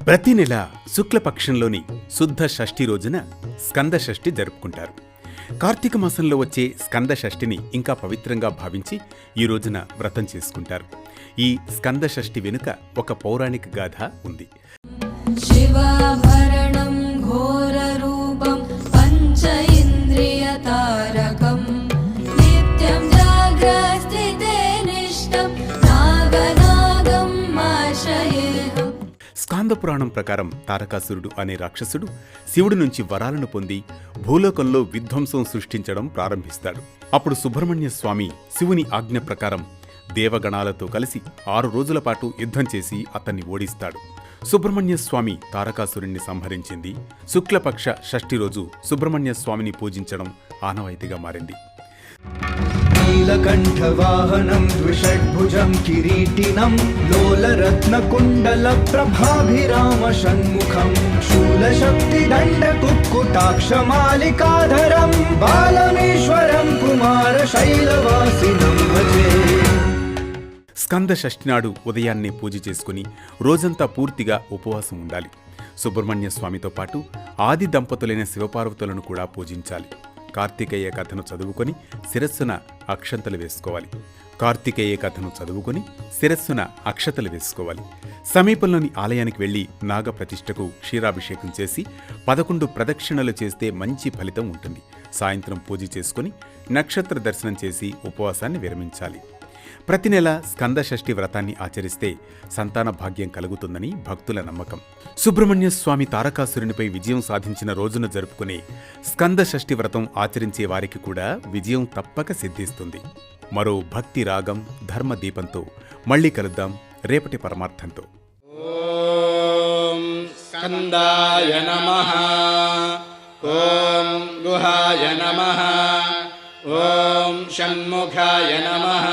ప్రతి నెల శుక్లపక్షంలోని శుద్ధ షష్ఠి రోజున స్కంద షష్ఠి జరుపుకుంటారు. కార్తీక మాసంలో వచ్చే స్కంద షష్ఠిని ఇంకా పవిత్రంగా భావించి ఈ రోజున వ్రతం చేసుకుంటారు. ఈ స్కంద షష్ఠి వెనుక ఒక పౌరాణిక గాథ ఉంది. శివాభరణం ఘోర రూపం పంచ ఇంద్రియ తారకం నిత్యం జాగ్రత్తే నిష్టం నాగనాగం ఆశ్రయేహం. స్కాంద పురాణం ప్రకారం తారకాసురుడు అనే రాక్షసుడు శివుడి నుంచి వరాలను పొంది భూలోకంలో విధ్వంసం సృష్టించడం ప్రారంభిస్తాడు. అప్పుడు సుబ్రహ్మణ్య స్వామి శివుని ఆజ్ఞ ప్రకారం దేవగణాలతో కలిసి 6 రోజుల పాటు యుద్ధం చేసి అతన్ని ఓడిస్తాడు. సుబ్రహ్మణ్య స్వామి తారకాసురుణ్ణి సంహరించింది శుక్లపక్ష షష్ఠి రోజు సుబ్రహ్మణ్య స్వామిని పూజించడం ఆనవాయితీగా మారింది. నీలకంఠవాహనం ద్విషడ్భుజం కిరీటినం లోలరత్నకుండల ప్రభాభిరామ షణ్ముఖం శూలశక్తిదండ కుక్కుటాక్షమాలికాధరం బాలమేశ్వరం కుమార శైలవాసినం భజే. స్కంద షష్ఠి నాడు ఉదయాన్నే పూజ చేసుకుని రోజంతా పూర్తిగా ఉపవాసం ఉండాలి. సుబ్రహ్మణ్య స్వామితో పాటు ఆది దంపతులైన శివపార్వతులను కూడా పూజించాలి. కార్తికేయ కథను చదువుకొని శిరస్సున అక్షంతలు వేసుకోవాలి. సమీపంలోని ఆలయానికి వెళ్లి నాగప్రతిష్ఠకు క్షీరాభిషేకం చేసి 11 ప్రదక్షిణలు చేస్తే మంచి ఫలితం ఉంటుంది. సాయంత్రం పూజ చేసుకుని నక్షత్ర దర్శనం చేసి ఉపవాసాన్ని విరమించాలి. ప్రతి నెల స్కంద షష్ఠి వ్రతాన్ని ఆచరిస్తే సంతాన భాగ్యం కలుగుతుందని భక్తుల నమ్మకం. సుబ్రహ్మణ్య స్వామి తారకాసురునిపై విజయం సాధించిన రోజున జరుపుకునే స్కంద షష్ఠి వ్రతం ఆచరించే వారికి కూడా విజయం తప్పక సిద్ధిస్తుంది. మరో భక్తి రాగం ధర్మ దీపంతో మళ్లీ కలుద్దాం రేపటి పరమార్థంతో. ఓం స్కందాయ నమః. ఓం గుహాయ నమః. ఓం షణ్ముఖాయ నమః.